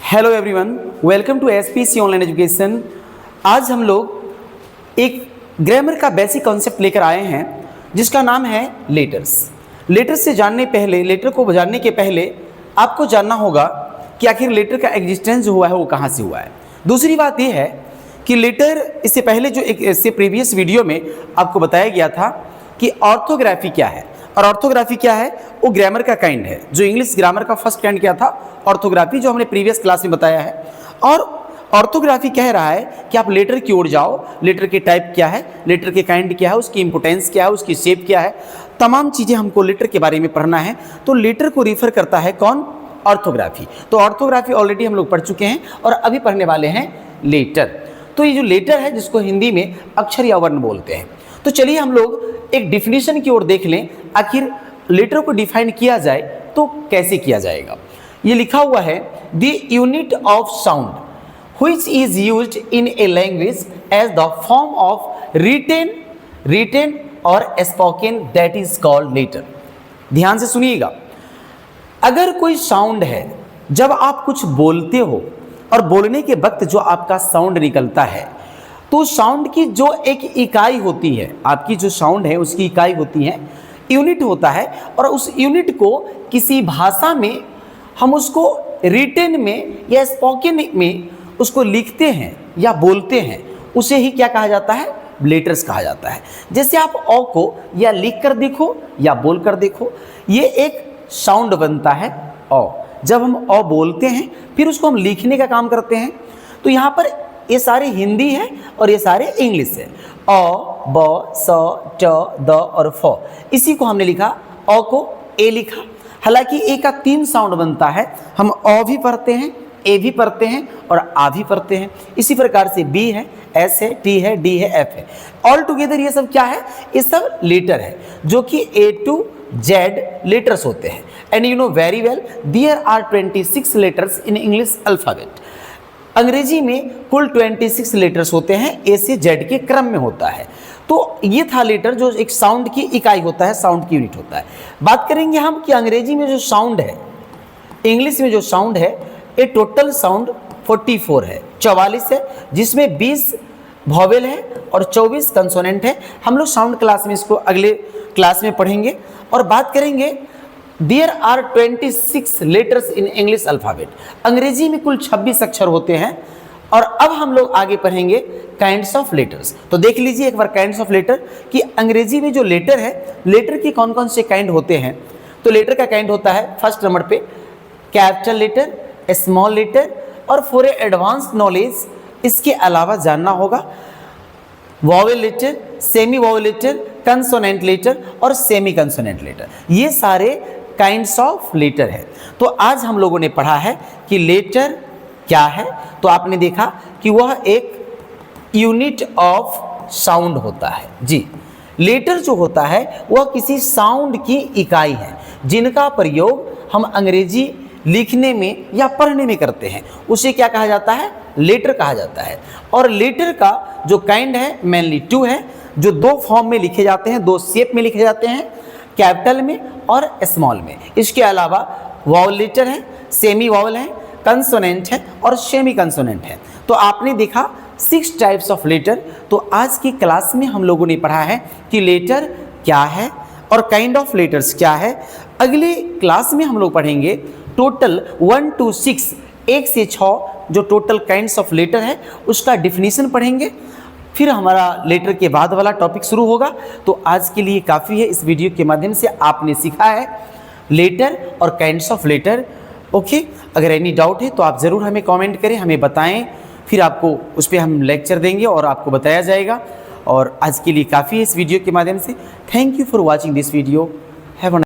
Hello everyone, welcome to SPC online education. आज हम लोग एक ग्रामर का बेसिक कॉन्सेप्ट लेकर आए हैं जिसका नाम है लेटर्स। लेटर्स से लेटर को जानने के पहले आपको जानना होगा कि आखिर लेटर का एग्जिस्टेंस जो हुआ है वो कहाँ से हुआ है। दूसरी बात ये है कि लेटर इससे पहले इससे प्रीवियस वीडियो में आपको बताया गया था कि ऑर्थोग्राफी क्या है, और ऑर्थोग्राफी क्या है वो ग्रामर का काइंड है। जो इंग्लिश ग्रामर का फर्स्ट काइंड क्या था, ऑर्थोग्राफी, जो हमने प्रीवियस क्लास में बताया है। और ऑर्थोग्राफी कह रहा है कि आप लेटर की ओर जाओ, लेटर के टाइप क्या है, लेटर के काइंड क्या है, उसकी इंपोर्टेंस क्या है, उसकी शेप क्या है, तमाम चीज़ें हमको लेटर के बारे में पढ़ना है। तो लेटर को रिफर करता है कौन? ऑर्थोग्राफी। तो ऑर्थोग्राफी ऑलरेडी हम लोग पढ़ चुके हैं और अभी पढ़ने वाले हैं लेटर। तो ये जो लेटर है जिसको हिंदी में अक्षर या वर्ण बोलते हैं। तो चलिए हम लोग एक डिफिनीशन की ओर देख लें, आखिर लेटर को डिफाइन किया जाए तो कैसे किया जाएगा। ये लिखा हुआ है, the unit of sound which is used in a language as the form of written और spoken, that is called letter. ध्यान से सुनिएगा, अगर कोई साउंड है, जब आप कुछ बोलते हो और बोलने के वक्त जो आपका साउंड निकलता है, तो साउंड की जो एक इकाई होती है, आपकी जो साउंड है उसकी इकाई होती है, यूनिट होता है। और उस यूनिट को किसी भाषा में हम उसको रिटेन में या स्पोकन में उसको लिखते हैं या बोलते हैं, उसे ही क्या कहा जाता है? लेटर्स कहा जाता है। जैसे आप अ को या लिख कर देखो या बोल कर देखो, ये एक साउंड बनता है अ। जब हम अ बोलते हैं फिर उसको हम लिखने का काम करते हैं। तो यहाँ पर ये सारे हिंदी है और ये सारे इंग्लिश है। अ, ब, स, ट, द और फ, इसी को हमने लिखा, अ को ए लिखा। हालांकि ए का 3 साउंड बनता है, हम अ भी पढ़ते हैं, ए भी पढ़ते हैं और आ भी पढ़ते हैं। इसी प्रकार से बी है, एस है, टी है, डी है, एफ है। ऑल टुगेदर ये सब क्या है? ये सब लेटर है, जो कि ए टू जेड लेटर्स होते हैं। And you know very well, there are 26 letters in English alphabet. अंग्रेजी में कुल 26 लेटर्स होते हैं, ए से जेड के क्रम में होता है। तो ये था लेटर, जो एक साउंड की इकाई होता है, साउंड की यूनिट होता है। बात करेंगे हम कि अंग्रेजी में जो साउंड है, इंग्लिश में जो साउंड है, ये टोटल साउंड 44 है, 44 है, जिसमें 20 वॉवेल है और 24 कंसोनेंट है। हम लोग साउंड क्लास में इसको अगले क्लास में पढ़ेंगे। और बात करेंगे, there are 26 letters in English alphabet. अंग्रेजी में कुल 26 अक्षर होते हैं। और अब हम लोग आगे पढ़ेंगे काइंड्स ऑफ लेटर्स। तो देख लीजिए एक बार काइंड्स ऑफ लेटर कि अंग्रेजी में जो लेटर है, लेटर की कौन कौन से काइंड होते हैं। तो लेटर का काइंड होता है फर्स्ट नंबर पे कैपिटल लेटर, स्मॉल लेटर, और फॉर ए एडवांस नॉलेज इसके अलावा जानना होगा vowel letter, semi vowel letter, consonant letter और सेमी कंसोनेंट लेटर। ये सारे काइंड्स ऑफ लेटर है। तो आज हम लोगों ने पढ़ा है कि लेटर क्या है। तो आपने देखा कि वह एक यूनिट ऑफ साउंड होता है। जी, लेटर जो होता है वह किसी साउंड की इकाई है, जिनका प्रयोग हम अंग्रेजी लिखने में या पढ़ने में करते हैं। उसे क्या कहा जाता है? लेटर कहा जाता है। और लेटर का जो काइंड है मेनली 2 है, जो 2 फॉर्म में लिखे जाते हैं, 2 शेप में लिखे जाते हैं, कैपिटल में और स्मॉल में। इसके अलावा वॉवल लेटर है, सेमी वॉवल है, कंसोनेंट है और सेमी कंसोनेंट है। तो आपने देखा 6 टाइप्स ऑफ लेटर। तो आज की क्लास में हम लोगों ने पढ़ा है कि लेटर क्या है और काइंड ऑफ लेटर्स क्या है। अगले क्लास में हम लोग पढ़ेंगे टोटल 1 to 6, 1 से 6 जो टोटल काइंड्स ऑफ लेटर है उसका डिफिनीशन पढ़ेंगे। फिर हमारा लेटर के बाद वाला टॉपिक शुरू होगा। तो आज के लिए काफ़ी है। इस वीडियो के माध्यम से आपने सीखा है लेटर और काइंड्स ऑफ लेटर। ओके, अगर एनी डाउट है तो आप ज़रूर हमें कमेंट करें, हमें बताएं, फिर आपको उस पर हम लेक्चर देंगे और आपको बताया जाएगा। और आज के लिए काफ़ी है इस वीडियो के माध्यम से। Thank you for watching this video. Have a